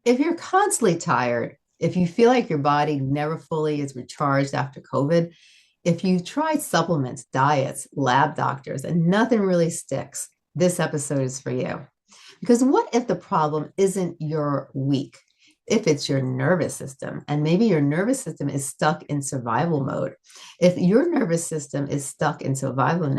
If you're constantly tired, if you feel like your body never fully is recharged after COVID, if you tried supplements, diets, lab doctors, and nothing really sticks, this episode is for you. Because what if the problem isn't your weak? If it's your nervous system, and maybe your nervous system is stuck in survival mode. If your nervous system is stuck in survival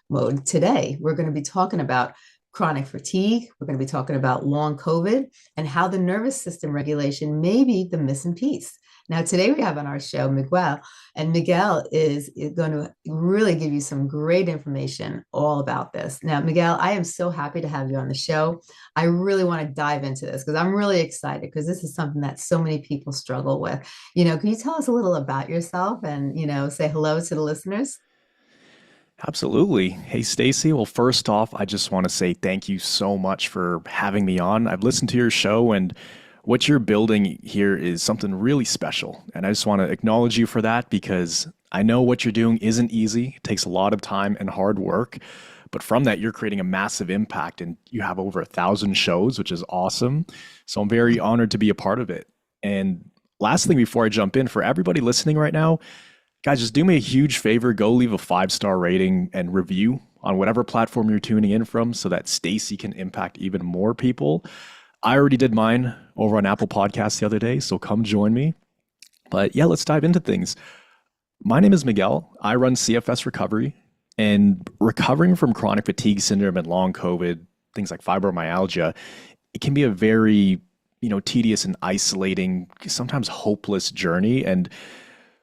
mode today, we're going to be talking about chronic fatigue. We're going to be talking about long COVID and how the nervous system regulation may be the missing piece. Now, today we have on our show Miguel, and Miguel is going to really give you some great information all about this. Now, Miguel, I am so happy to have you on the show. I really want to dive into this because I'm really excited because this is something that so many people struggle with. Can you tell us a little about yourself and, say hello to the listeners? Absolutely. Hey, Stacey. Well, first off, I just want to say thank you so much for having me on. I've listened to your show, and what you're building here is something really special. And I just want to acknowledge you for that because I know what you're doing isn't easy. It takes a lot of time and hard work. But from that, you're creating a massive impact, and you have over 1,000 shows, which is awesome. So I'm very honored to be a part of it. And last thing before I jump in, for everybody listening right now, guys, just do me a huge favor. Go leave a 5-star rating and review on whatever platform you're tuning in from so that Stacy can impact even more people. I already did mine over on Apple Podcasts the other day, so come join me. But yeah, let's dive into things. My name is Miguel. I run CFS Recovery, and recovering from chronic fatigue syndrome and long COVID, things like fibromyalgia, it can be a very, tedious and isolating, sometimes hopeless journey. And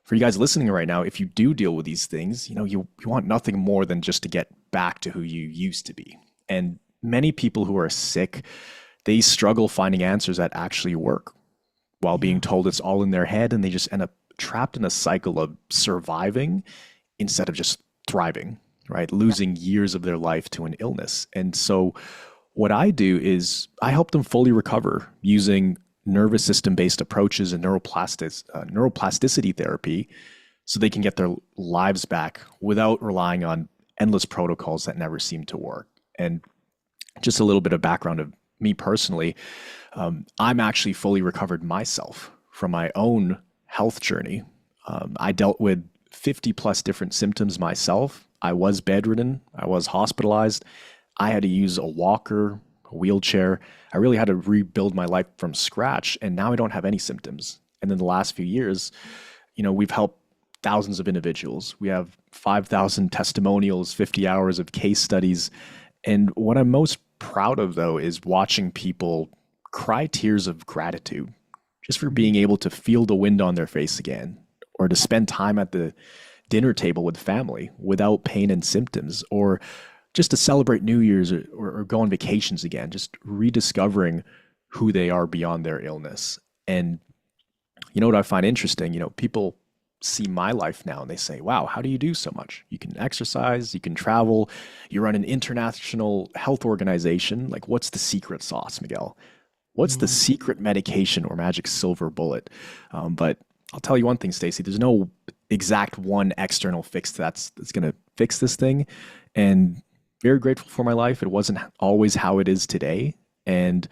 for you guys listening right now, if you do deal with these things, you want nothing more than just to get back to who you used to be. And many people who are sick, they struggle finding answers that actually work while being told it's all in their head, and they just end up trapped in a cycle of surviving instead of just thriving, right? Losing years of their life to an illness. And so what I do is I help them fully recover using nervous system based approaches and neuroplasticity therapy so they can get their lives back without relying on endless protocols that never seem to work. And just a little bit of background of me personally, I'm actually fully recovered myself from my own health journey. I dealt with 50 plus different symptoms myself. I was bedridden. I was hospitalized. I had to use a walker, a wheelchair. I really had to rebuild my life from scratch. And now I don't have any symptoms. And in the last few years, we've helped thousands of individuals. We have 5,000 testimonials, 50 hours of case studies. And what I'm most proud of, though, is watching people cry tears of gratitude just for being able to feel the wind on their face again, or to spend time at the dinner table with family without pain and symptoms, or just to celebrate New Year's or go on vacations again, just rediscovering who they are beyond their illness. And what I find interesting, people see my life now and they say, wow, how do you do so much? You can exercise, you can travel, you run an international health organization. Like, what's the secret sauce, Miguel? What's the secret medication or magic silver bullet? But I'll tell you one thing, Stacey, there's no exact one external fix that's going to fix this thing. And very grateful for my life. It wasn't always how it is today. And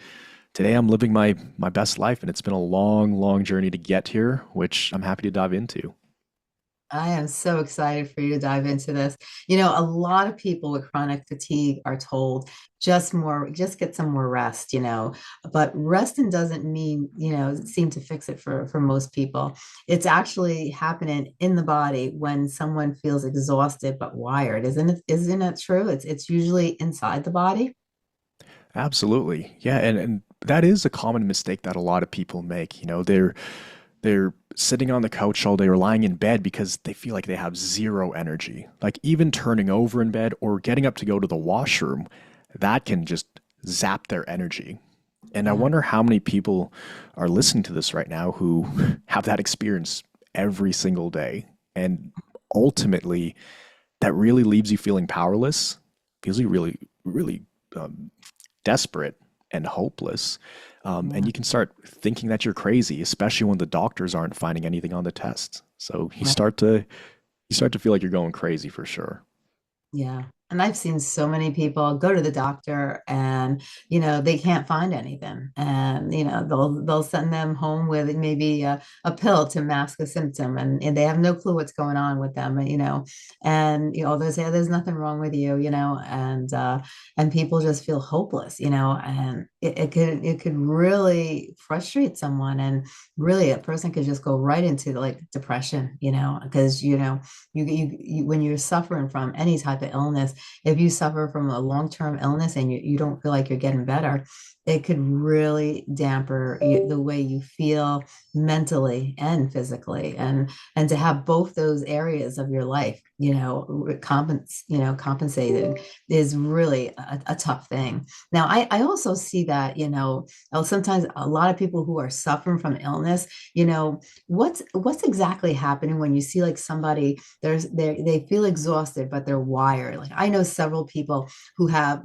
today I'm living my best life, and it's been a long, long journey to get here, which I'm happy to dive into. I am so excited for you to dive into this. A lot of people with chronic fatigue are told just get some more rest, but resting doesn't mean, seem to fix it for most people. It's actually happening in the body when someone feels exhausted but wired. Isn't it true? It's usually inside the body. Absolutely. Yeah. And that is a common mistake that a lot of people make. They're sitting on the couch all day or lying in bed because they feel like they have zero energy. Like, even turning over in bed or getting up to go to the washroom, that can just zap their energy. And I Yeah. wonder how many people are listening to this right now who have that experience every single day. And ultimately, that really leaves you feeling powerless, feels you really, really desperate and hopeless. And Yeah. you can start thinking that you're crazy, especially when the doctors aren't finding anything on the tests. So you Right. start to feel like you're going crazy for sure. Yeah. And I've seen so many people go to the doctor and, they can't find anything. And, they'll send them home with maybe a pill to mask a symptom, and they have no clue what's going on with them, and, they'll say there's nothing wrong with you, and people just feel hopeless, and it could really frustrate someone. And really a person could just go right into like depression, because, when you're suffering from any type of illness, if you suffer from a long-term illness and you don't feel like you're getting better, it could really damper the way you feel mentally and physically. And to have both those areas of your life, compensated is really a tough thing. Now, I also see that, sometimes a lot of people who are suffering from illness, what's exactly happening when you see like somebody they feel exhausted, but they're wired. Like I know several people who have,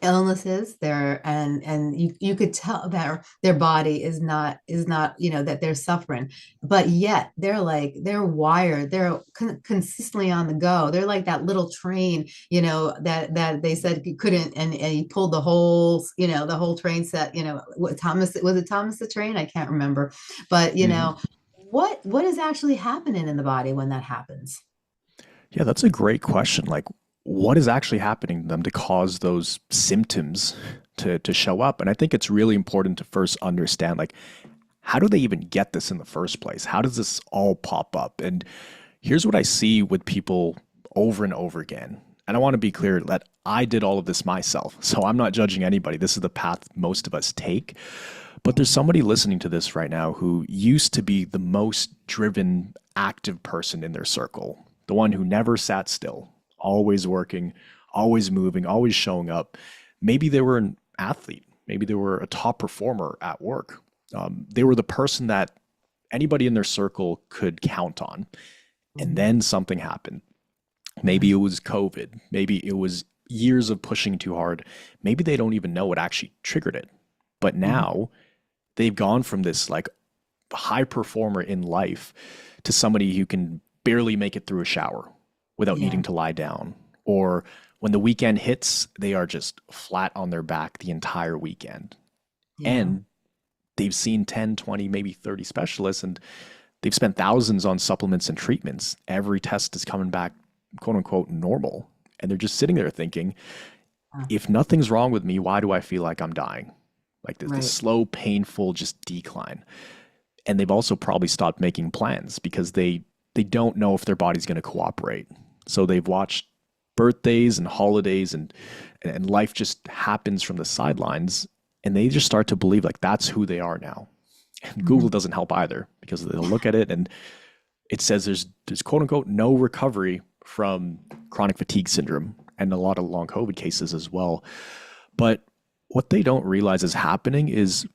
illnesses there, and you could tell their body is not, that they're suffering, but yet they're wired, they're consistently on the go. They're like that little train, that they said you couldn't, and he pulled the whole train set, what Thomas, was it Thomas the Train? I can't remember, but what is actually happening in the body when that happens? Yeah, that's a great question. Like, what is actually happening to them to cause those symptoms to show up? And I think it's really important to first understand, like, how do they even get this in the first place? How does this all pop up? And here's what I see with people over and over again. And I want to be clear that I did all of this myself. So I'm not judging anybody. This is the path most of us take. But there's somebody listening to this right now who used to be the most driven, active person in their circle, the one who never sat still, always working, always moving, always showing up. Maybe they were an athlete. Maybe they were a top performer at work. They were the person that anybody in their circle could count on. And then something happened. Maybe it was COVID. Maybe it was years of pushing too hard. Maybe they don't even know what actually triggered it. But now they've gone from this like high performer in life to somebody who can barely make it through a shower without Yeah. needing to lie down. Or when the weekend hits, they are just flat on their back the entire weekend. Yeah. And they've seen 10, 20, maybe 30 specialists, and they've spent thousands on supplements and treatments. Every test is coming back, quote unquote, normal. And they're just sitting there thinking, Yeah. if nothing's wrong with me, why do I feel like I'm dying? Like this Right. slow, painful, just decline. And they've also probably stopped making plans because they don't know if their body's going to cooperate. So they've watched birthdays and holidays, and life just happens from the sidelines, and they just start to believe like that's who they are now. And Google Mhm. doesn't help either, because they'll look at it and it says there's quote unquote no recovery from chronic fatigue syndrome, and a lot of long COVID cases as well. But what they don't realize is happening is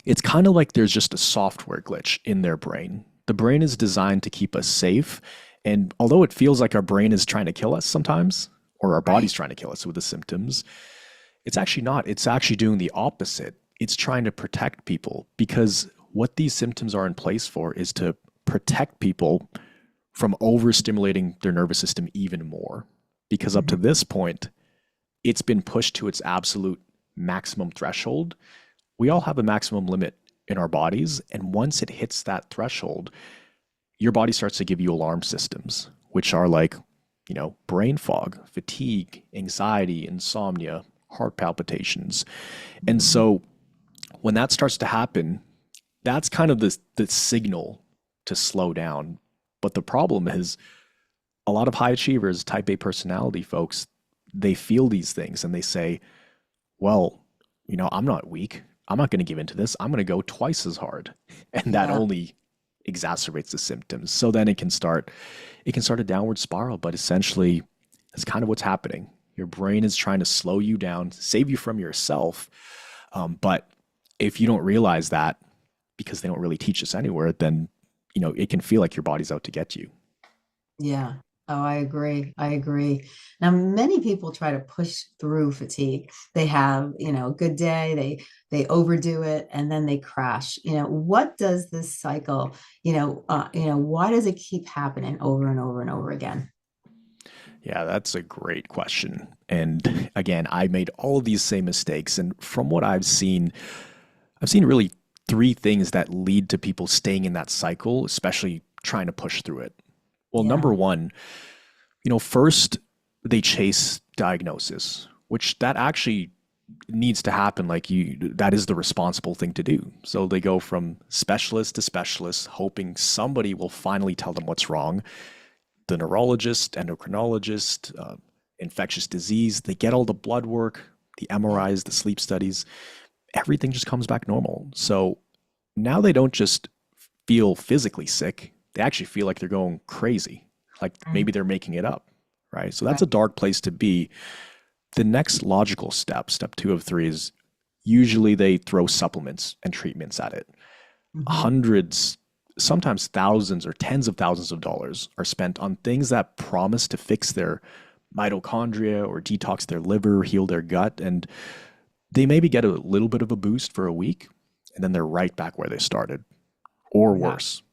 it's kind of like there's just a software glitch in their brain. The brain is designed to keep us safe. And although it feels like our brain is trying to kill us sometimes, or our body's Right. trying to kill us with the symptoms, it's actually not. It's actually doing the opposite. It's trying to protect people, because what these symptoms are in place for is to protect people from overstimulating their nervous system even more. Because up to Mhm. this point, it's been pushed to its absolute maximum threshold. We all have a maximum limit in our bodies. And once it hits that threshold, your body starts to give you alarm systems, which are like, brain fog, fatigue, anxiety, insomnia, heart palpitations. And Mhm. so when that starts to happen, that's kind of the signal to slow down. But the problem is a lot of high achievers, type A personality folks, they feel these things and they say, well, I'm not weak. I'm not going to give into this. I'm going to go twice as hard. And that Yeah. only exacerbates the symptoms. So then it can start a downward spiral, but essentially that's kind of what's happening. Your brain is trying to slow you down, save you from yourself. But if you don't realize that, because they don't really teach us anywhere, then it can feel like your body's out to get you. Yeah. Oh, I agree. I agree. Now, many people try to push through fatigue. They have, a good day, they overdo it, and then they crash. What does this cycle, why does it keep happening over and over and over again? Yeah, that's a great question. And again, I made all of these same mistakes. And from what I've seen really three things that lead to people staying in that cycle, especially trying to push through it. Well, number Yeah. one, first they chase diagnosis, which that actually needs to happen. That is the responsible thing to do. So they go from specialist to specialist, hoping somebody will finally tell them what's wrong. The neurologist, endocrinologist, infectious disease, they get all the blood work, the MRIs, the sleep studies, everything just comes back normal. So now they don't just feel physically sick, they actually feel like they're going crazy, like Mm. maybe they're making it up, right? So that's Right. a dark place to be. The next logical step, step two of three, is usually they throw supplements and treatments at it. Hmm. Hundreds, sometimes thousands or tens of thousands of dollars are spent on things that promise to fix their mitochondria or detox their liver, heal their gut, and they maybe get a little bit of a boost for a week, and then they're right back where they started, or Yeah. worse,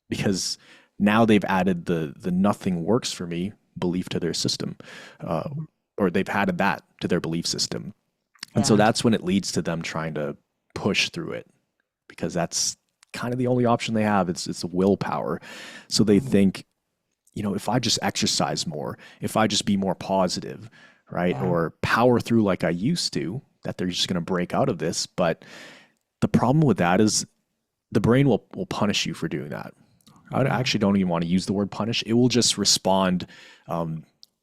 because now they've added the nothing works for me belief to their system, uh, Mhm. or they've added that to their belief system, and so Yeah. that's when it leads to them trying to push through it because that's kind of the only option they have. It's willpower. So they Mhm. think, if I just exercise more, if I just be more positive, right, Yeah. or power through like I used to, that they're just going to break out of this. But the problem with that is the brain will punish you for doing that. I Yeah. actually don't even want to use the word punish. It will just respond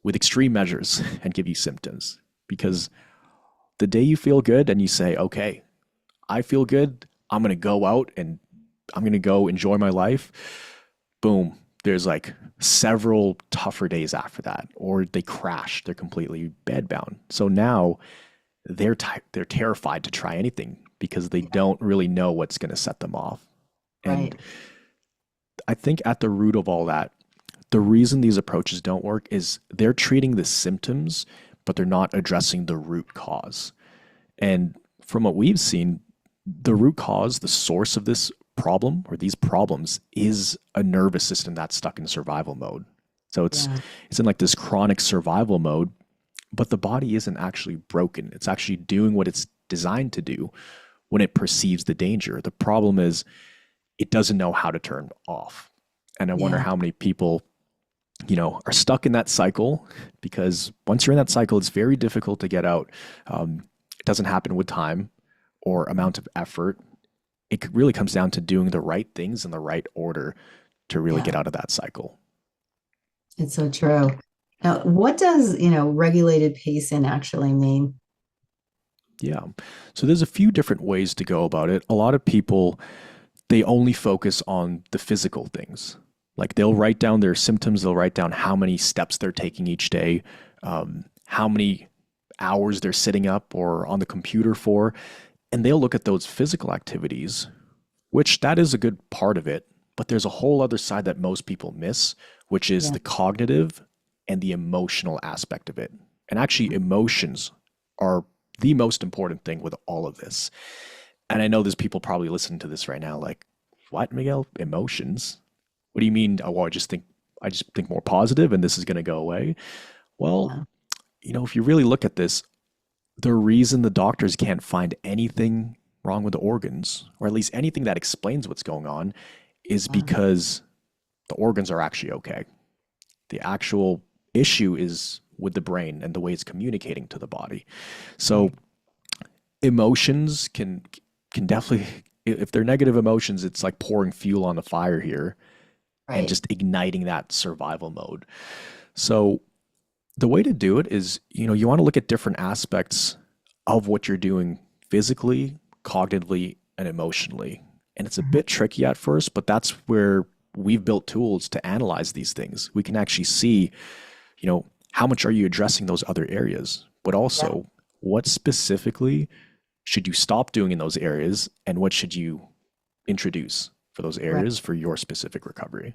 with extreme measures and give you symptoms because the day you feel good and you say, okay, I feel good, I'm going to go out and I'm going to go enjoy my life. Boom. There's like several tougher days after that, or they crash. They're completely bedbound. So now they're terrified to try anything because they Yeah. don't really know what's going to set them off. And Right. I think at the root of all that, the reason these approaches don't work is they're treating the symptoms, but they're not addressing the root cause. And from what we've seen, the root cause, the source of this problem or these problems is a nervous system that's stuck in survival mode. So Yeah. it's in like this chronic survival mode, but the body isn't actually broken. It's actually doing what it's designed to do when it perceives the danger. The problem is it doesn't know how to turn off. And I wonder Yeah. how many people, are stuck in that cycle because once you're in that cycle, it's very difficult to get out. It doesn't happen with time or amount of effort. It really comes down to doing the right things in the right order to really Yeah. get out of that cycle. It's so true. Now, what does, regulated pacing actually mean? Yeah. So there's a few different ways to go about it. A lot of people, they only focus on the physical things. Like they'll write down their symptoms, they'll write down how many steps they're taking each day, how many hours they're sitting up or on the computer for, and they'll look at those physical activities, which that is a good part of it. But there's a whole other side that most people miss, which is Yeah. the cognitive and the emotional aspect of it. And actually, emotions are the most important thing with all of this. And I know there's people probably listening to this right now, like, what, Miguel? Emotions? What do you mean? Oh, well, I just think more positive, and this is going to go away. Well, Yeah. if you really look at this, the reason the doctors can't find anything wrong with the organs, or at least anything that explains what's going on, is Yeah. because the organs are actually okay. The actual issue is with the brain and the way it's communicating to the body. So Right. emotions can definitely, if they're negative emotions, it's like pouring fuel on the fire here and Right. just igniting that survival mode. So the way to do it is, you want to look at different aspects of what you're doing physically, cognitively, and emotionally. And it's a Mhm. bit tricky at first, but that's where we've built tools to analyze these things. We can actually see, how much are you addressing those other areas, but Yeah. also what specifically should you stop doing in those areas and what should you introduce for those Right. areas for your specific recovery.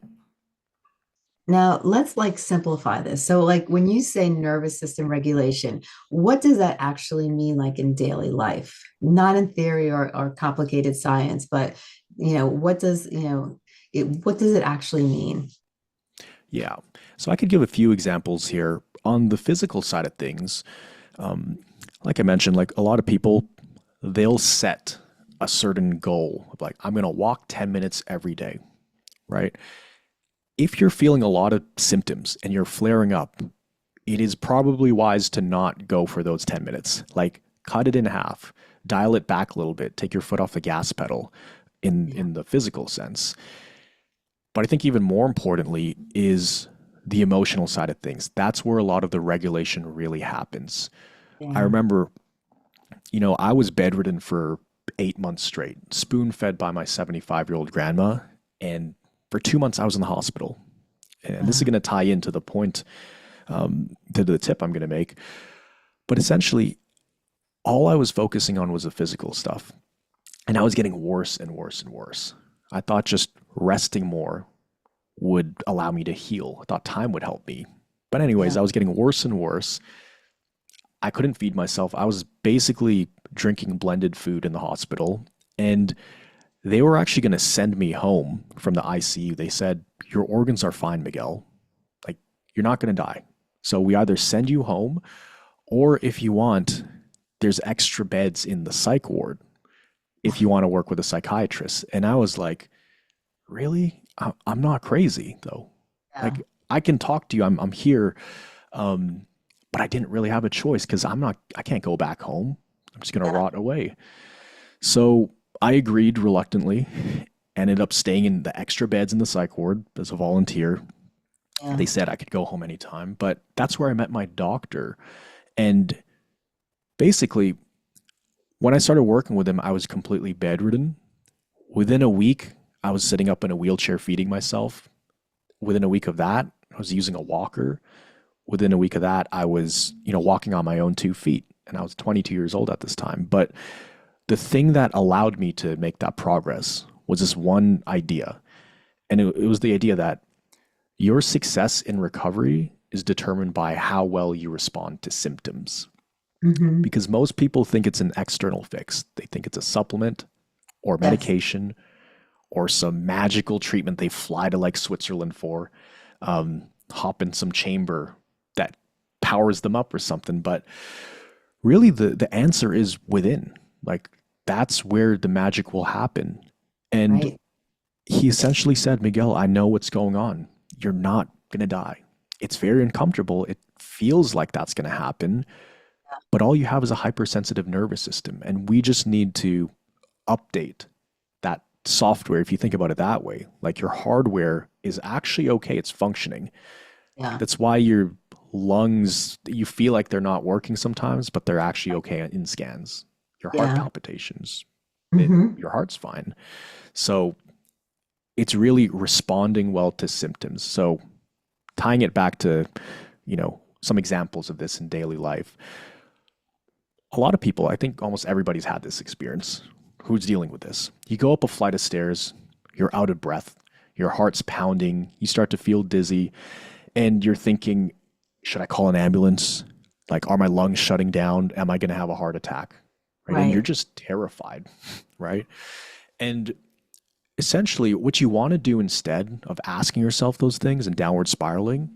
Now, let's like simplify this. So, like when you say nervous system regulation, what does that actually mean like in daily life? Not in theory or complicated science, but what does, what does it actually mean? Yeah. So I could give a few examples here on the physical side of things. Like I mentioned, like a lot of people, they'll set a certain goal of like, I'm going to walk 10 minutes every day, right? If you're feeling a lot of symptoms and you're flaring up, it is probably wise to not go for those 10 minutes. Like cut it in half, dial it back a little bit, take your foot off the gas pedal in the physical sense. But I think even more importantly is the emotional side of things. That's where a lot of the regulation really happens. I Yeah. remember, I was bedridden for 8 months straight, spoon fed by my 75-year-old grandma. And for 2 months, I was in the hospital. And this is Yeah. going to tie into the point, to the tip I'm going to make. But essentially, all I was focusing on was the physical stuff. And I was getting worse and worse and worse. I thought just resting more would allow me to heal. I thought time would help me. But, anyways, Yeah. I was getting worse and worse. I couldn't feed myself. I was basically drinking blended food in the hospital. And they were actually going to send me home from the ICU. They said, your organs are fine, Miguel. Like, you're not going to die. So we either send you home, or if you want, there's extra beds in the psych ward if you want to work with a psychiatrist. And I was like, really? I'm not crazy, though. Yeah. Like, I can talk to you. I'm here. But I didn't really have a choice because I can't go back home. I'm just going to Yeah. rot away. So I agreed reluctantly, ended up staying in the extra beds in the psych ward as a volunteer. Yeah. They said I could go home anytime, but that's where I met my doctor. And basically, when I started working with him, I was completely bedridden. Within a week, I was sitting up in a wheelchair feeding myself. Within a week of that, I was using a walker. Within a week of that, I was, walking on my own 2 feet. And I was 22 years old at this time. But the thing that allowed me to make that progress was this one idea. And it was the idea that your success in recovery is determined by how well you respond to symptoms. Hmm. Because most people think it's an external fix. They think it's a supplement or Yes. medication or some magical treatment they fly to like Switzerland for, hop in some chamber that powers them up or something. But really, the answer is within. Like, that's where the magic will happen. And Right. he essentially said, Miguel, I know what's going on. You're not going to die. It's very uncomfortable. It feels like that's going to happen. But all you have is a hypersensitive nervous system. And we just need to update that software, if you think about it that way. Like your hardware is actually okay, it's functioning. Yeah. That's why your lungs, you feel like they're not working sometimes, but they're actually okay in scans. Your heart Yeah. palpitations, Hmm. your heart's fine. So it's really responding well to symptoms. So tying it back to, some examples of this in daily life. A lot of people, I think almost everybody's had this experience. Who's dealing with this? You go up a flight of stairs, you're out of breath, your heart's pounding, you start to feel dizzy, and you're thinking, should I call an ambulance? Like, are my lungs shutting down? Am I going to have a heart attack? Right. And you're Right. just terrified. Right. And essentially, what you want to do instead of asking yourself those things and downward spiraling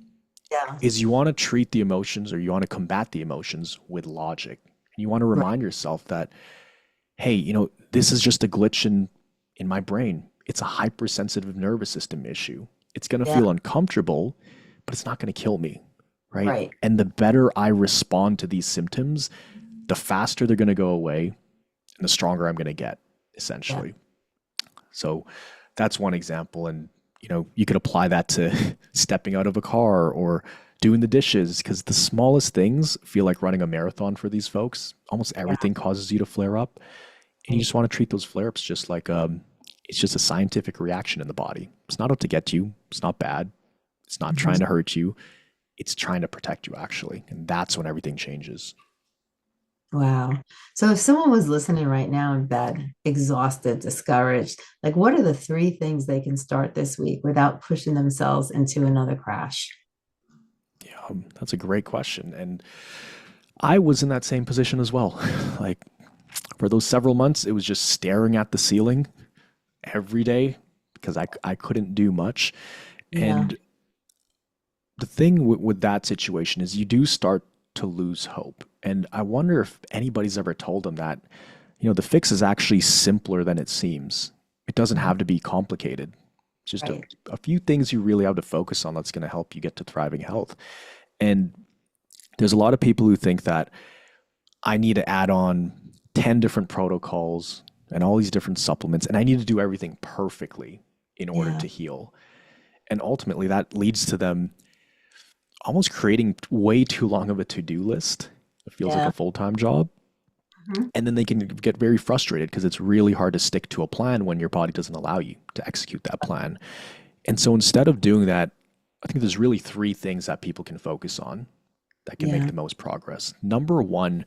Yeah. is you want to treat the emotions, or you want to combat the emotions with logic. And you want to Right. remind yourself that, hey, this is just a glitch in my brain. It's a hypersensitive nervous system issue. It's going to Yeah. feel uncomfortable, but it's not going to kill me, right? Right. And the better I respond to these symptoms, the faster they're going to go away and the stronger I'm going to get, Yeah. essentially. So that's one example. And, you could apply that to stepping out of a car or doing the dishes, because the smallest things feel like running a marathon for these folks. Almost Yeah. everything causes you to flare up. And you Right. just want to treat those flare ups just like it's just a scientific reaction in the body. It's not out to get you. It's not bad. It's not Mhm. trying to hurt you. It's trying to protect you, actually. And that's when everything changes. Wow. So if someone was listening right now in bed, exhausted, discouraged, like what are the three things they can start this week without pushing themselves into another crash? Yeah, that's a great question. And I was in that same position as well. Like for those several months, it was just staring at the ceiling every day because I couldn't do much. Yeah. And the thing with that situation is you do start to lose hope. And I wonder if anybody's ever told them that, the fix is actually simpler than it seems. It doesn't have to be complicated. It's just Right. a few things you really have to focus on that's going to help you get to thriving health. And there's a lot of people who think that I need to add on 10 different protocols and all these different supplements, and I need to do everything perfectly in order Yeah. to heal. And ultimately, that leads to them almost creating way too long of a to-do list. It feels like Yeah. a full-time job. Mhm. And then they can get very frustrated because it's really hard to stick to a plan when your body doesn't allow you to execute that plan. And so instead of doing that, I think there's really three things that people can focus on that can make Yeah. the most progress. Number one,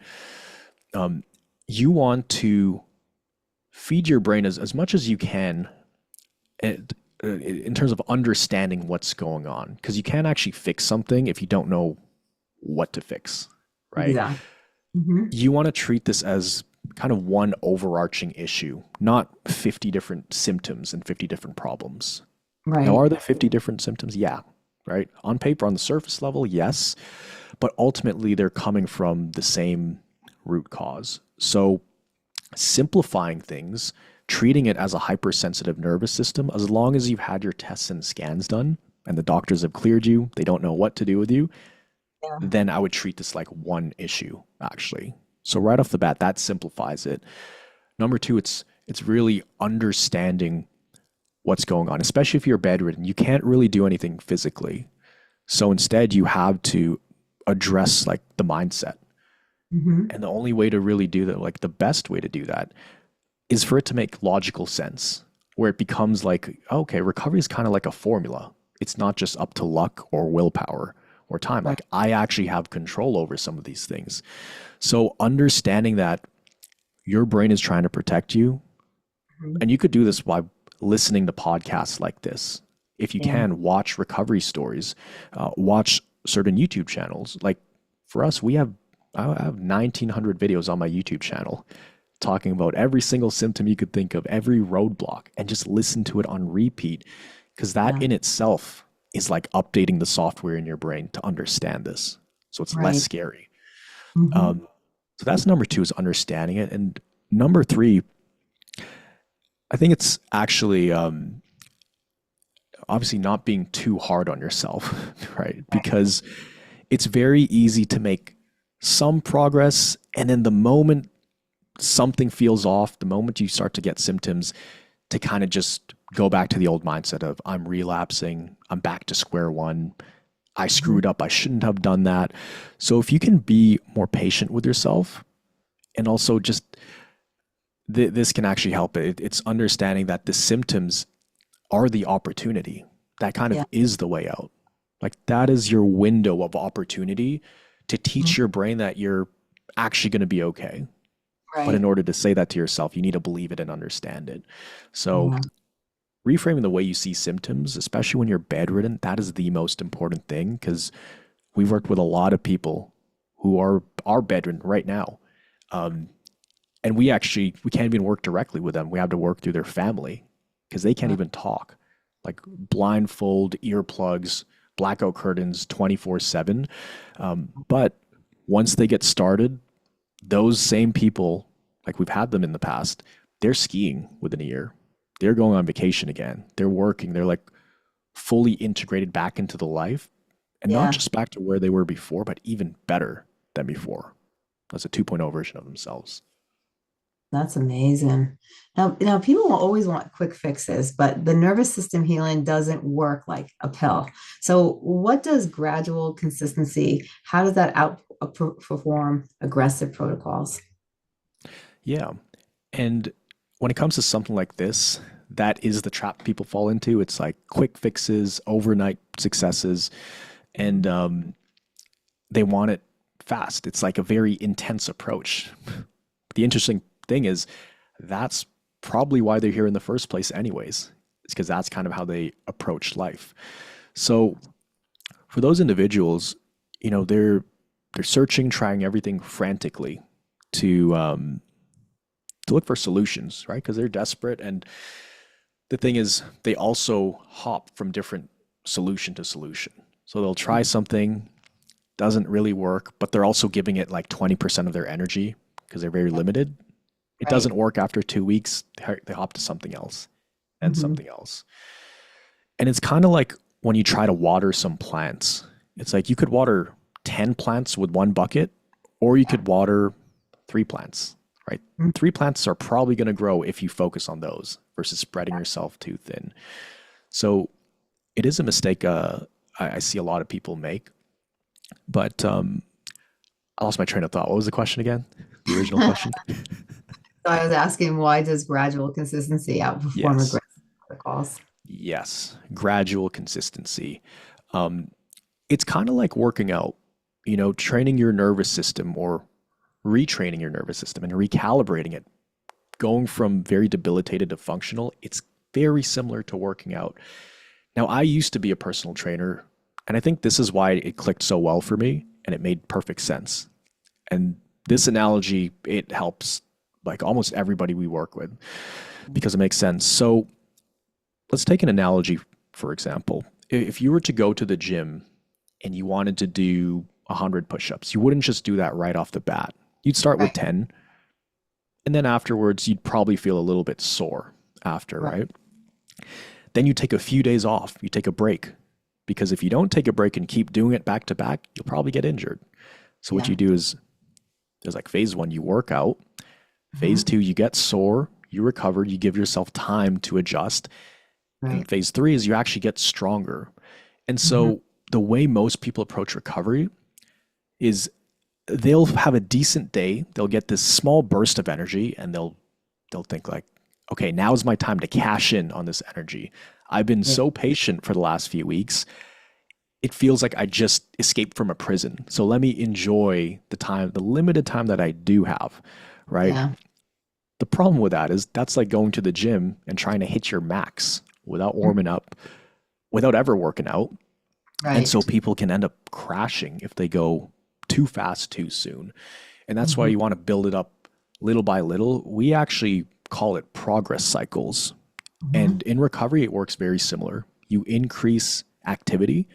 you want to feed your brain as much as you can in terms of understanding what's going on, because you can't actually fix something if you don't know what to fix, right? Exactly. Hmm. You want to treat this as kind of one overarching issue, not 50 different symptoms and 50 different problems. Now, Right. are there 50 different symptoms? Yeah, right? On paper, on the surface level, yes, but ultimately they're coming from the same root cause. So simplifying things, treating it as a hypersensitive nervous system, as long as you've had your tests and scans done and the doctors have cleared you, they don't know what to do with you, Yeah. then I would treat this like one issue, actually. So right off the bat, that simplifies it. Number two, it's really understanding what's going on, especially if you're bedridden. You can't really do anything physically. So instead, you have to address like the mindset. Hmm. And the only way to really do that, like the best way to do that, is for it to make logical sense, where it becomes like, okay, recovery is kind of like a formula. It's not just up to luck or willpower or time. Right. Like I actually have control over some of these things. So understanding that your brain is trying to protect you, Mhm. and you could do this by listening to podcasts like this. If you Yeah. can, watch recovery stories, watch certain YouTube channels. Like for us, I have 1,900 videos on my YouTube channel talking about every single symptom you could think of, every roadblock, and just listen to it on repeat, because that Yeah. in itself is like updating the software in your brain to understand this. So it's less Right. scary. Hmm. So that's number two, is understanding it. And number three, I think it's actually obviously not being too hard on yourself, right? Because it's very easy to make some progress, and then the moment something feels off, the moment you start to get symptoms, to kind of just go back to the old mindset of I'm relapsing, I'm back to square one, I Hmm. screwed up, I shouldn't have done that. So if you can be more patient with yourself, and also just this can actually help it's understanding that the symptoms are the opportunity. That kind Yeah. of is the way out. Like that is your window of opportunity to Mhm. teach your brain that you're actually going to be okay. But in Right. order to say that to yourself, you need to believe it and understand it. So Yeah. reframing the way you see symptoms, especially when you're bedridden, that is the most important thing, because we've worked with a lot of people who are bedridden right now. Um, and we can't even work directly with them. We have to work through their family because they can't Right. even talk. Like blindfold, earplugs, blackout curtains, 24/7. But once they get started, those same people, like we've had them in the past, they're skiing within a year. They're going on vacation again. They're working. They're like fully integrated back into the life, and not Yeah. just back to where they were before, but even better than before. That's a 2.0 version of themselves. That's amazing. Now people will always want quick fixes, but the nervous system healing doesn't work like a pill. So, what does gradual consistency, how does that outperform aggressive protocols? Yeah. And when it comes to something like this, that is the trap people fall into. It's like quick fixes, overnight successes, and they want it fast. It's like a very intense approach. The interesting thing is that's probably why they're here in the first place, anyways. It's because that's kind of how they approach life. So for those individuals, they're searching, trying everything frantically to to look for solutions, right? Because they're desperate. And the thing is, they also hop from different solution to solution. So they'll try something, doesn't really work, but they're also giving it like 20% of their energy because they're very limited. It Right. doesn't work after 2 weeks. They hop to something else and Hmm. something else. And it's kind of like when you try to water some plants. It's like you could water 10 plants with one bucket, or you could water three plants, right? Three plants are probably going to grow if you focus on those versus spreading yourself too thin. So it is a mistake I see a lot of people make. But I lost my train of thought. What was the question again? The original So question? I was asking, why does gradual consistency outperform Yes. aggressive protocols? Yes. Gradual consistency. Um, it's kind of like working out, training your nervous system or retraining your nervous system and recalibrating it, going from very debilitated to functional. It's very similar to working out. Now, I used to be a personal trainer, and I think this is why it clicked so well for me and it made perfect sense. And this analogy, it helps like almost everybody we work with because it makes sense. So let's take an analogy, for example. If you were to go to the gym and you wanted to do 100 push-ups, you wouldn't just do that right off the bat. You'd start with Right. 10, and then afterwards you'd probably feel a little bit sore after, Right. right? Then you take a few days off, you take a break, because if you don't take a break and keep doing it back to back, you'll probably get injured. So what Yeah. you do is there's like phase one, you work out. Phase Mhm. two, you get sore, you recover, you give yourself time to adjust. And Right. phase three is you actually get stronger. And Mhm. so the way most people approach recovery is they'll have a decent day, they'll get this small burst of energy, and they'll think like, okay, now is my time to cash in on this energy. I've been Yeah. so patient for the last few weeks. It feels like I just escaped from a prison. So let me enjoy the time, the limited time that I do have, right? Yeah. The problem with that is that's like going to the gym and trying to hit your max without Mhm. warming up, without ever working out. And so Right. people can end up crashing if they go too fast too soon. And that's why Mhm. you want to build it up little by little. We actually call it progress cycles. And Mhm. in recovery, it works very similar. You increase activity,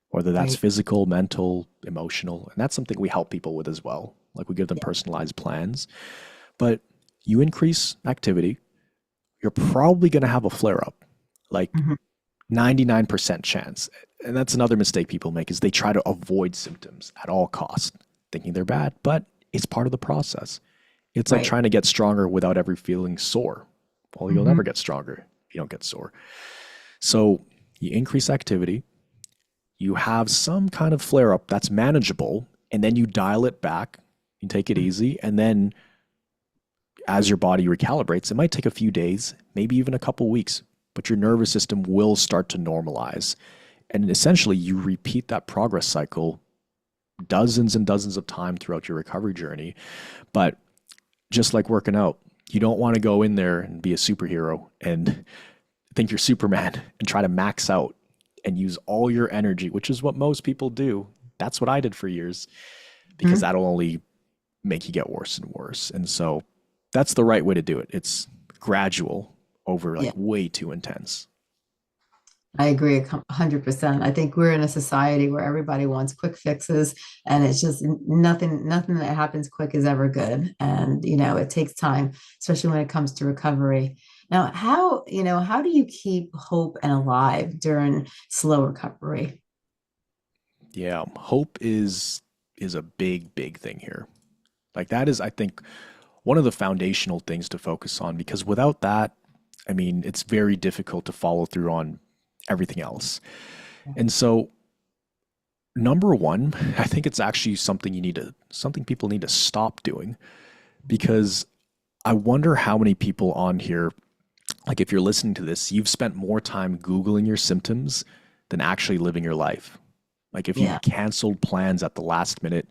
whether that's Right. physical, mental, emotional. And that's something we help people with as well. Like we give them Yeah. personalized plans. But you increase activity, you're probably going to have a flare up, like Mhm. 99% chance. And that's another mistake people make is they try to avoid symptoms at all costs, thinking they're bad, but it's part of the process. It's like Right. trying to get stronger without ever feeling sore. Well, you'll never Mhm. get stronger if you don't get sore. So you increase activity, you have some kind of flare up that's manageable, and then you dial it back, you take it easy, and then as your body recalibrates, it might take a few days, maybe even a couple weeks, but your nervous system will start to normalize. And essentially, you repeat that progress cycle dozens and dozens of times throughout your recovery journey. But just like working out, you don't want to go in there and be a superhero and think you're Superman and try to max out and use all your energy, which is what most people do. That's what I did for years because Mhm. that'll only make you get worse and worse. And so that's the right way to do it. It's gradual over like Yeah. way too intense. I agree 100%. I think we're in a society where everybody wants quick fixes, and it's just nothing that happens quick is ever good. And, it takes time, especially when it comes to recovery. Now, how do you keep hope and alive during slow recovery? Yeah, hope is a big thing here. Like that is I think one of the foundational things to focus on because without that, I mean, it's very difficult to follow through on everything else. And so number one, I think it's actually something people need to stop doing because I wonder how many people on here, like if you're listening to this, you've spent more time Googling your symptoms than actually living your life. Like if Yeah. you've canceled plans at the last minute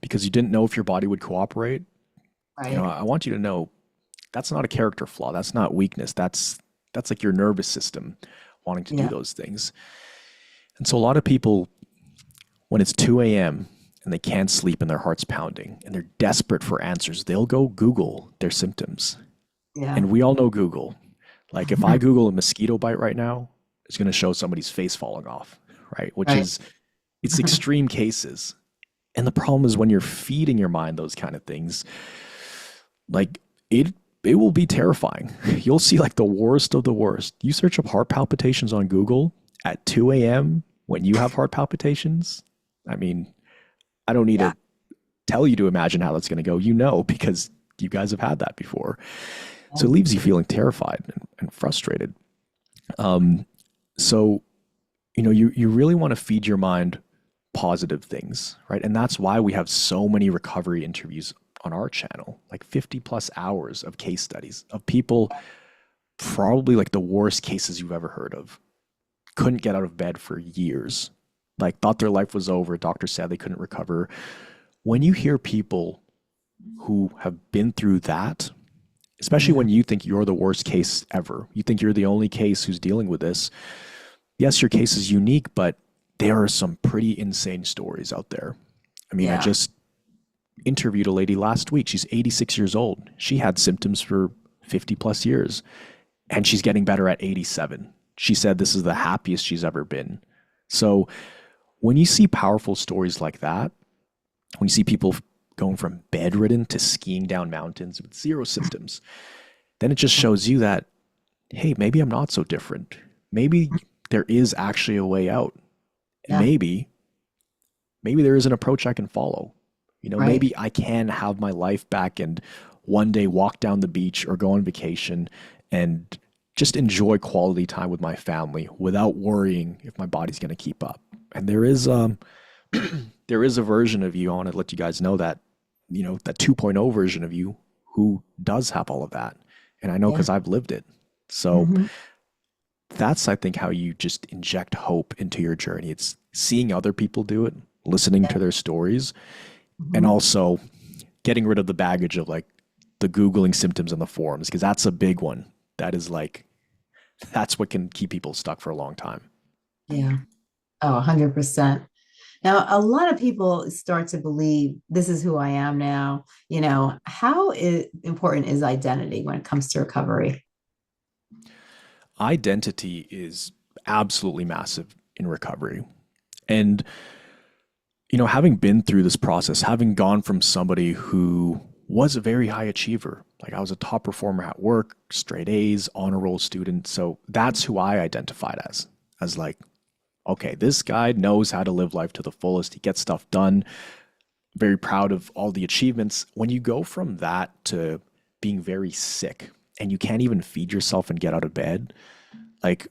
because you didn't know if your body would cooperate, Right. I want you to know that's not a character flaw. That's not weakness. That's like your nervous system wanting to do Yeah. those things. And so a lot of people, when it's 2 a.m. and they can't sleep and their heart's pounding and they're desperate for answers, they'll go Google their symptoms. Yeah. And we all know Google. Like if I Google a mosquito bite right now, it's going to show somebody's face falling off, right? Which Right. is It's extreme cases. And the problem is when you're feeding your mind those kind of things, like it will be terrifying. You'll see like the worst of the worst. You search up heart palpitations on Google at 2 a.m. when you have heart palpitations. I mean, I don't need Yeah. to tell you to imagine how that's going to go. You know, because you guys have had that before. So it leaves you feeling terrified and frustrated. So, you really want to feed your mind positive things, right? And that's why we have so many recovery interviews on our channel, like 50 plus hours of case studies of people, probably like the worst cases you've ever heard of, couldn't get out of bed for years, like thought their life was over. Doctor said they couldn't recover. When you hear people who have been through that, especially when you think you're the worst case ever, you think you're the only case who's dealing with this. Yes, your case is unique, but there are some pretty insane stories out there. I mean, I just interviewed a lady last week. She's 86 years old. She had symptoms for 50 plus years, and she's getting better at 87. She said this is the happiest she's ever been. So when you see powerful stories like that, when you see people going from bedridden to skiing down mountains with zero symptoms, then it just shows you that, hey, maybe I'm not so different. Maybe there is actually a way out. And maybe there is an approach I can follow. Maybe I can have my life back and one day walk down the beach or go on vacation and just enjoy quality time with my family without worrying if my body's going to keep up. And there is there is a version of you, I want to let you guys know that, that 2.0 version of you who does have all of that. And I know because I've lived it. So that's, I think, how you just inject hope into your journey. It's seeing other people do it, listening to their stories, and also getting rid of the baggage of like the Googling symptoms and the forums, because that's a big one. That is like, that's what can keep people stuck for a long time. Yeah. Oh, 100%. Now, a lot of people start to believe this is who I am now. How important is identity when it comes to recovery? Identity is absolutely massive in recovery. And, having been through this process, having gone from somebody who was a very high achiever, like I was a top performer at work, straight A's, honor roll student. So that's who I identified as like, okay, this guy knows how to live life to the fullest. He gets stuff done. Very proud of all the achievements. When you go from that to being very sick and you can't even feed yourself and get out of bed, like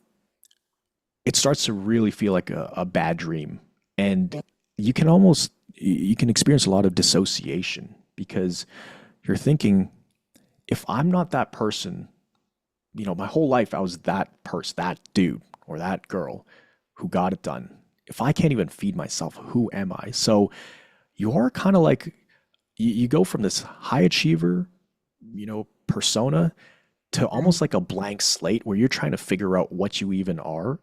it starts to really feel like a bad dream. And you can experience a lot of dissociation because you're thinking, if I'm not that person, my whole life I was that person, that dude or that girl who got it done. If I can't even feed myself, who am I? So you are kind of like, you go from this high achiever, persona to almost like a blank slate where you're trying to figure out what you even are.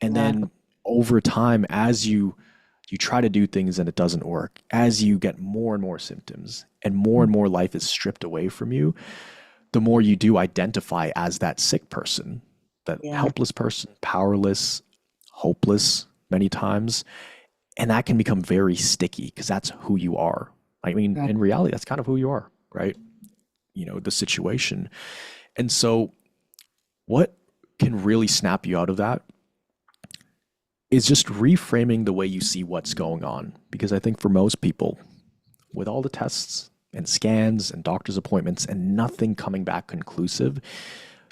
And then over time, as you try to do things and it doesn't work, as you get more and more symptoms and more life is stripped away from you, the more you do identify as that sick person, that helpless person, powerless, hopeless many times. And that can become very sticky because that's who you are. I mean, in reality, that's kind of who you are, right? The situation. And so what can really snap you out of that is just reframing the way you see what's going on. Because I think for most people, with all the tests and scans and doctor's appointments and nothing coming back conclusive,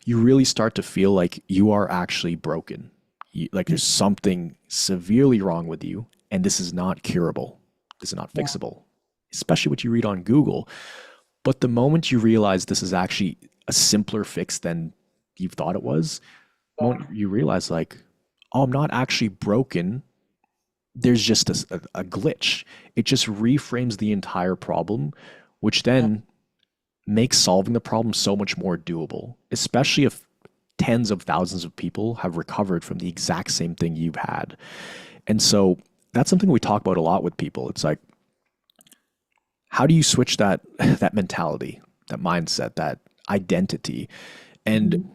you really start to feel like you are actually broken. Like there's something severely wrong with you, and this is not curable. This is not fixable, especially what you read on Google. But the moment you realize this is actually a simpler fix than you thought it was, the moment you realize like, oh, I'm not actually broken. There's just a glitch. It just reframes the entire problem, which then makes solving the problem so much more doable, especially if tens of thousands of people have recovered from the exact same thing you've had. And so that's something we talk about a lot with people. It's like, how do you switch that mentality, that mindset, that identity? And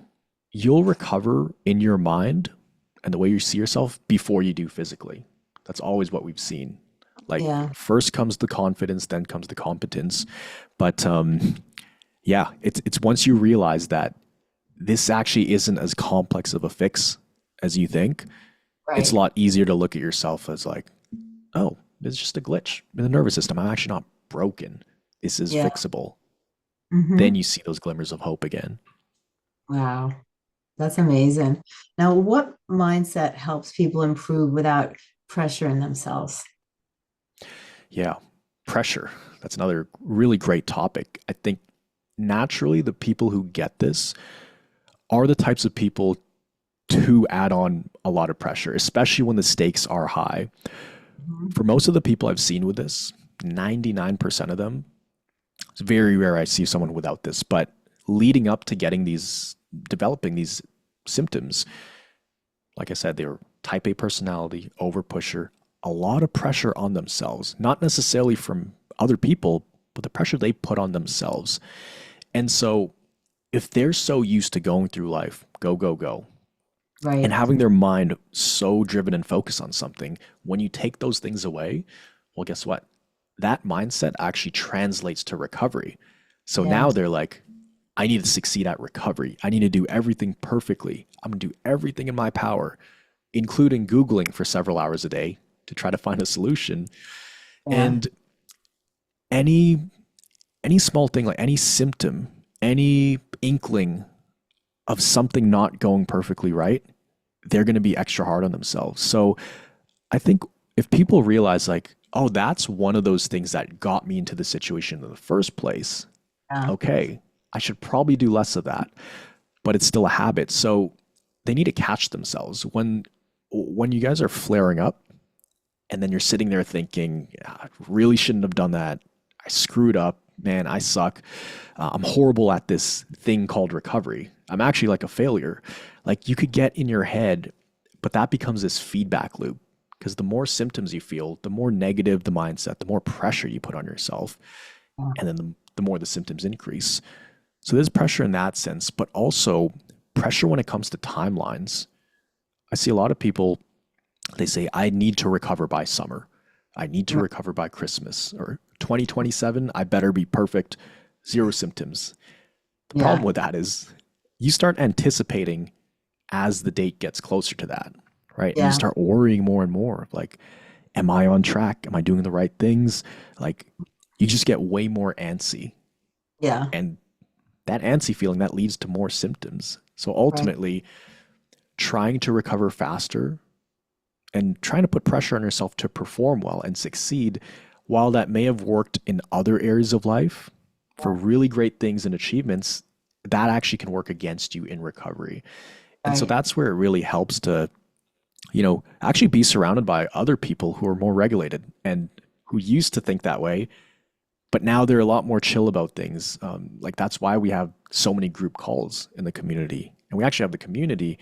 you'll recover in your mind and the way you see yourself before you do physically. That's always what we've seen. Like Yeah. first comes the confidence, then comes the competence. But yeah, it's once you realize that this actually isn't as complex of a fix as you think, it's a Right. lot easier to look at yourself as like, oh, it's just a glitch in the nervous system. I'm actually not broken. This is Yeah. fixable. Then Hmm. you see those glimmers of hope again. Wow. That's amazing. Now, what mindset helps people improve without pressuring themselves? Yeah. Pressure. That's another really great topic. I think naturally the people who get this are the types of people to add on a lot of pressure, especially when the stakes are high. Mhm. For most of the people I've seen with this, 99% of them, it's very rare I see someone without this, but leading up to getting these, developing these symptoms, like I said, they were type A personality, over pusher, a lot of pressure on themselves, not necessarily from other people, but the pressure they put on themselves. And so if they're so used to going through life, go, go, go, and Right. having their mind so driven and focused on something, when you take those things away, well, guess what? That mindset actually translates to recovery. So now Yes. they're like, I need to succeed at recovery. I need to do everything perfectly. I'm going to do everything in my power, including Googling for several hours a day to try to find a solution. Yeah. And any any small thing, like any symptom, any inkling of something not going perfectly right, they're going to be extra hard on themselves. So I think if people realize, like, oh, that's one of those things that got me into the situation in the first place, Yeah. okay, I should probably do less of that, but it's still a habit. So they need to catch themselves when you guys are flaring up and then you're sitting there thinking, I really shouldn't have done that. I screwed up. Man, I suck. I'm horrible at this thing called recovery. I'm actually like a failure. Like you could get in your head, but that becomes this feedback loop because the more symptoms you feel, the more negative the mindset, the more pressure you put on yourself, and then the more the symptoms increase. So there's pressure in that sense, but also pressure when it comes to timelines. I see a lot of people, they say, I need to recover by summer. I need to Right. recover by Christmas or 2027. I better be perfect, zero symptoms. The problem Yeah. with that is you start anticipating as the date gets closer to that, right? And you Yeah. start worrying more and more like, am I on track? Am I doing the right things? Like, you just get way more antsy. Yeah. And that antsy feeling that leads to more symptoms. So Right. ultimately, trying to recover faster and trying to put pressure on yourself to perform well and succeed, while that may have worked in other areas of life for really great things and achievements, that actually can work against you in recovery. And so Right. that's where it really helps to, actually be surrounded by other people who are more regulated and who used to think that way, but now they're a lot more chill about things. Like that's why we have so many group calls in the community. And we actually have the community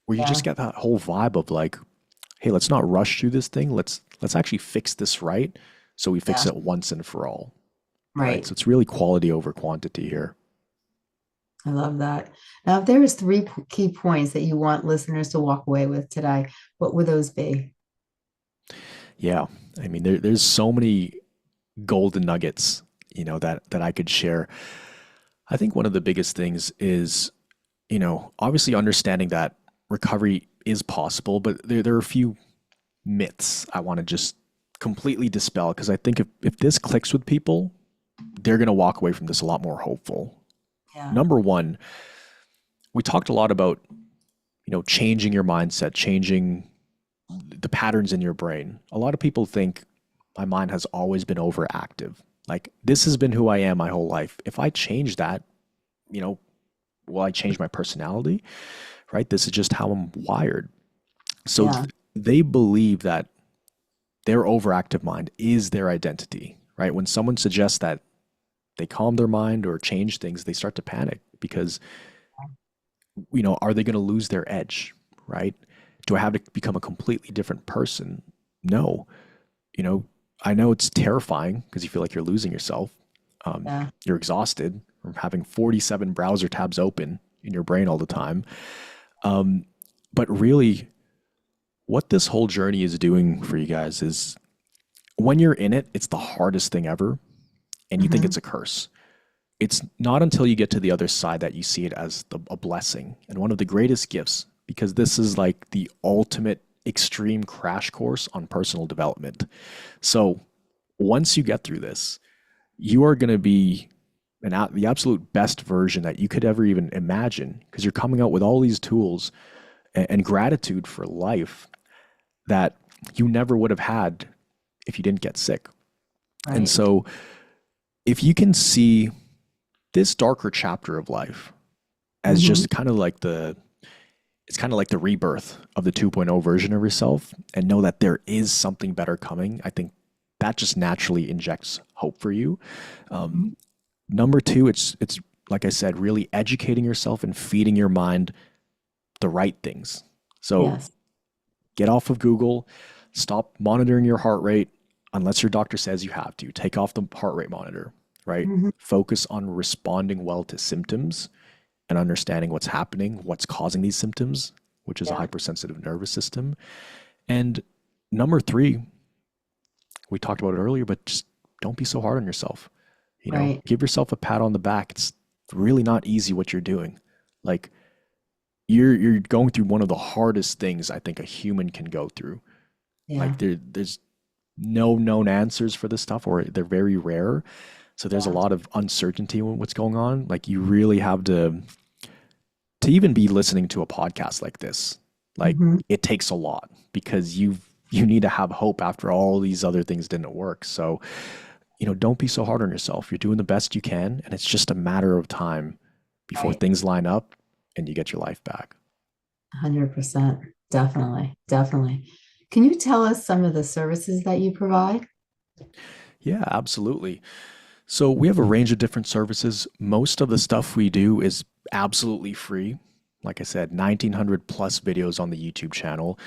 where you just Yeah. get that whole vibe of like, hey, let's not rush through this thing. Let's actually fix this right. So we fix Yeah. it once and for all. Right. Right. So it's really quality over quantity here. I love that. Now, if there was three key points that you want listeners to walk away with today, what would those be? Yeah. I mean, there's so many golden nuggets, that I could share. I think one of the biggest things is, obviously understanding that recovery is possible, but there are a few myths I want to just completely dispel because I think if this clicks with people, they're going to walk away from this a lot more hopeful. Yeah. Number one, we talked a lot about, changing your mindset, changing the patterns in your brain. A lot of people think my mind has always been overactive. Like this has been who I am my whole life. If I change that, you know, will I change my personality? Right? This is just how I'm wired. So Yeah. they believe that their overactive mind is their identity, right? When someone suggests that they calm their mind or change things, they start to panic because, are they going to lose their edge, right? Do I have to become a completely different person? No. You know, I know it's terrifying because you feel like you're losing yourself. Yeah. You're exhausted from having 47 browser tabs open in your brain all the time. But really, what this whole journey is doing for you guys is when you're in it, it's the hardest thing ever, and you think Hmm. it's a curse. It's not until you get to the other side that you see it as a blessing and one of the greatest gifts, because this is like the ultimate extreme crash course on personal development. So once you get through this, you are going to be the absolute best version that you could ever even imagine, because you're coming out with all these tools and gratitude for life that you never would have had if you didn't get sick. And Right. so if you can see this darker chapter of life as Hmm. just kind of like it's kind of like the rebirth of the 2.0 version of yourself, and know that there is something better coming, I think that just naturally injects hope for you. Um, Hmm. Number two, it's like I said, really educating yourself and feeding your mind the right things. So Yes. get off of Google, stop monitoring your heart rate unless your doctor says you have to. Take off the heart rate monitor, right? Hmm. Focus on responding well to symptoms and understanding what's happening, what's causing these symptoms, which is a Yeah. hypersensitive nervous system. And number three, we talked about it earlier, but just don't be so hard on yourself. Right. Give yourself a pat on the back. It's really not easy what you're doing. Like you're going through one of the hardest things I think a human can go through. Yeah. Like there's no known answers for this stuff, or they're very rare. So there's a Yeah. lot of uncertainty in what's going on. Like you really have to even be listening to a podcast like this. Like Hmm. it takes a lot, because you need to have hope after all these other things didn't work. So, don't be so hard on yourself. You're doing the best you can, and it's just a matter of time before Right. things line up and you get your life back. 100%. Definitely. Definitely. Can you tell us some of the services that you provide? Yeah, absolutely. So we have a range of different services. Most of the stuff we do is absolutely free. Like I said, 1,900 plus videos on the YouTube channel.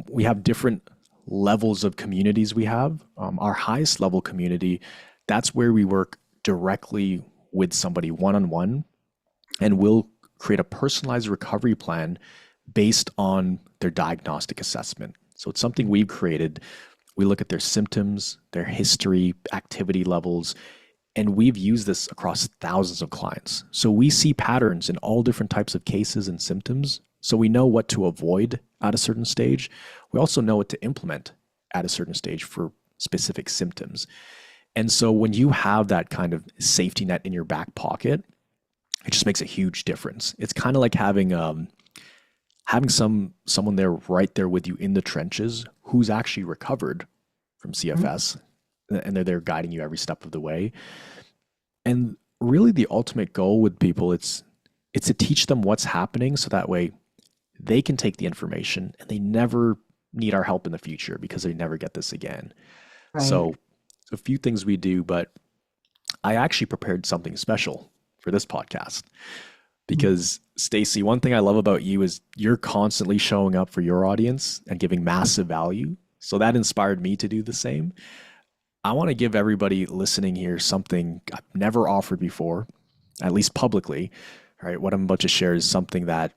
We have different levels of communities we have. Our highest level community, that's where we work directly with somebody one on one, and we'll create a personalized recovery plan based on their diagnostic assessment. So it's something we've created. We look at their symptoms, their history, activity levels, and we've used this across thousands of clients. So we see patterns in all different types of cases and symptoms. So we know what to avoid at a certain stage. We also know what to implement at a certain stage for specific symptoms. And so when you have that kind of safety net in your back pocket, it just makes a huge difference. It's kind of like having someone there right there with you in the trenches who's actually recovered from Mhm. CFS, and they're there guiding you every step of the way. And really the ultimate goal with people, it's to teach them what's happening, so that way they can take the information and they never need our help in the future, because they never get this again. Right. So a few things we do, but I actually prepared something special for this podcast, Mhm. because Stacey, one thing I love about you is you're constantly showing up for your audience and giving massive value. So that inspired me to do the same. I want to give everybody listening here something I've never offered before, at least publicly. All right, what I'm about to share is something that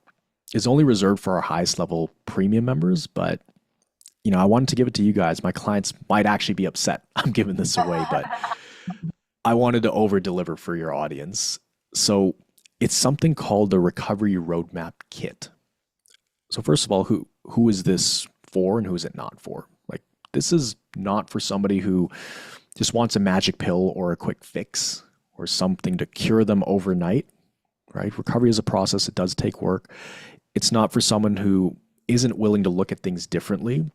is only reserved for our highest level premium members, but I wanted to give it to you guys. My clients might actually be upset I'm giving this away, but I wanted to over deliver for your audience. So it's something called the Recovery Roadmap Kit. So first of all, who is this for and who is it not for? Like, this is not for somebody who just wants a magic pill or a quick fix or something to cure them overnight, right? Recovery is a process. It does take work. It's not for someone who isn't willing to look at things differently.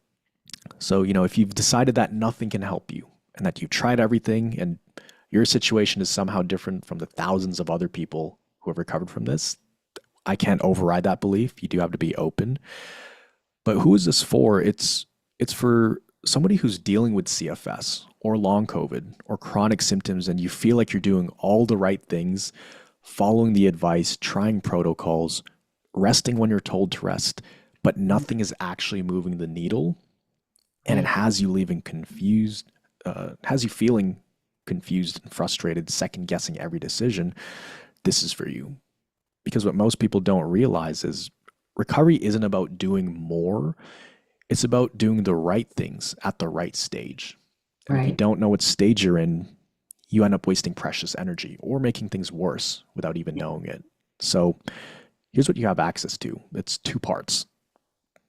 So, if you've decided that nothing can help you and that you've tried everything and your situation is somehow different from the thousands of other people who have recovered from this, I can't override that belief. You do have to be open. But who is this for? It's for somebody who's dealing with CFS or long COVID or chronic symptoms, and you feel like you're doing all the right things, following the advice, trying protocols, resting when you're told to rest, but nothing is actually moving the needle, and it Right. has you leaving confused, has you feeling confused and frustrated, second guessing every decision. This is for you. Because what most people don't realize is recovery isn't about doing more, It's about doing the right things at the right stage. And if you Right. don't know what stage you're in, you end up wasting precious energy or making things worse without even knowing it. So here's what you have access to. It's two parts.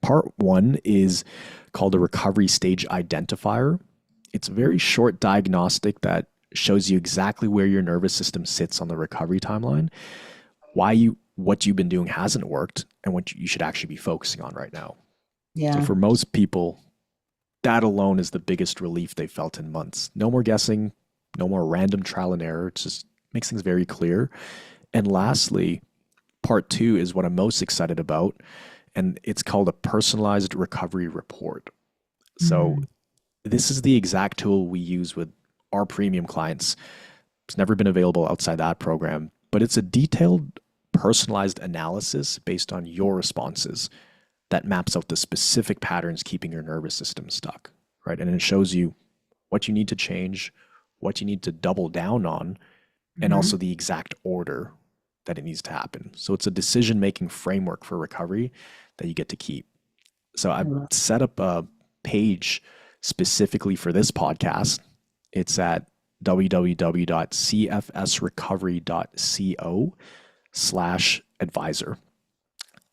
Part one is called a recovery stage identifier. It's a very short diagnostic that shows you exactly where your nervous system sits on the recovery timeline, what you've been doing hasn't worked, and what you should actually be focusing on right now. So Yeah. for most people, that alone is the biggest relief they've felt in months. No more guessing, no more random trial and error. It just makes things very clear. And lastly, part two is what I'm most excited about, and it's called a personalized recovery report. So Mhm. this is the exact tool we use with our premium clients. It's never been available outside that program, but it's a detailed, personalized analysis based on your responses that maps out the specific patterns keeping your nervous system stuck, right? And it shows you what you need to change, what you need to double down on, and also Mhm. the exact order that it needs to happen. So it's a decision making framework for recovery that you get to keep. So I I've love set up a page specifically for this podcast. It's at www.cfsrecovery.co/advisor.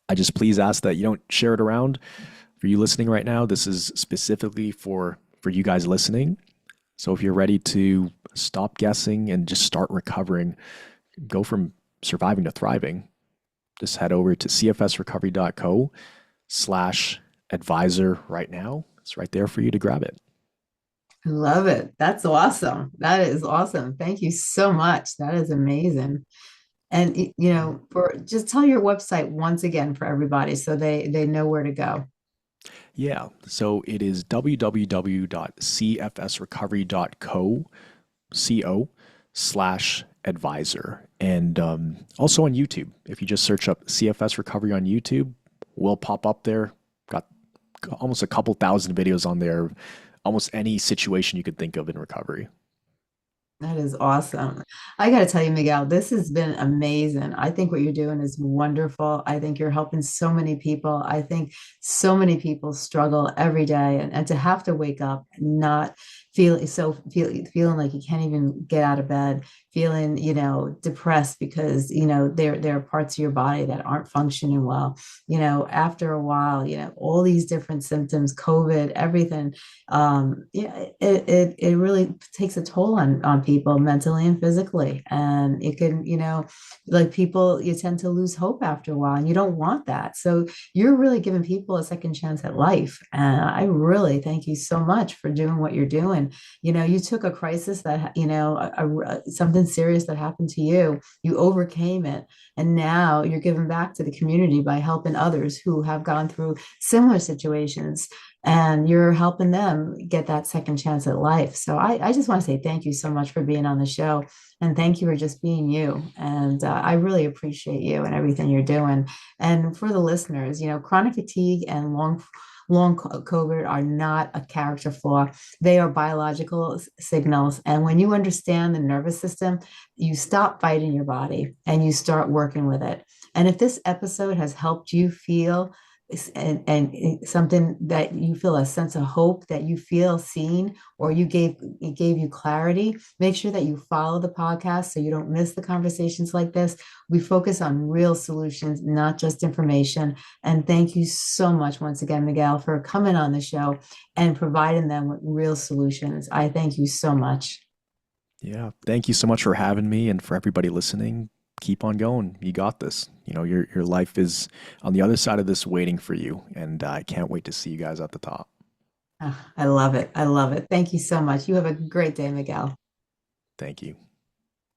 I just please ask that you don't share it around. For you listening right now, this is specifically for you guys listening. So if you're ready to stop guessing and just start recovering, go from surviving to thriving, just head over to cfsrecovery.co/advisor right now. It's right there for you to grab it. I love it. That's awesome. That is awesome. Thank you so much. That is amazing. And for just tell your website once again for everybody so they know where to go. Yeah. So it is www.cfsrecovery.co/advisor. And also on YouTube. If you just search up CFS Recovery on YouTube, we'll pop up there. Got almost a couple thousand videos on there, almost any situation you could think of in recovery. That is awesome. I got to tell you, Miguel, this has been amazing. I think what you're doing is wonderful. I think you're helping so many people. I think so many people struggle every day, and to have to wake up and not feeling like you can't even get out of bed, feeling, depressed because, there are parts of your body that aren't functioning well. After a while, all these different symptoms, COVID, everything, yeah, it really takes a toll on people mentally and physically. And it can, like people, you tend to lose hope after a while, and you don't want that. So you're really giving people a second chance at life. And I really thank you so much for doing what you're doing. You took a crisis that, something serious that happened to you overcame it. And now you're giving back to the community by helping others who have gone through similar situations, and you're helping them get that second chance at life. So I just want to say thank you so much for being on the show, and thank you for just being you. And I really appreciate you and everything you're doing. And for the listeners, chronic fatigue and long COVID are not a character flaw. They are biological signals. And when you understand the nervous system, you stop fighting your body and you start working with it. And if this episode has helped you feel and something that you feel a sense of hope, that you feel seen, or it gave you clarity, make sure that you follow the podcast so you don't miss the conversations like this. We focus on real solutions, not just information. And thank you so much once again, Miguel, for coming on the show and providing them with real solutions. I thank you so much. Yeah. Thank you so much for having me, and for everybody listening. Keep on going. You got this. Your life is on the other side of this waiting for you, and I can't wait to see you guys at the top. I love it. I love it. Thank you so much. You have a great day, Miguel. Thank you.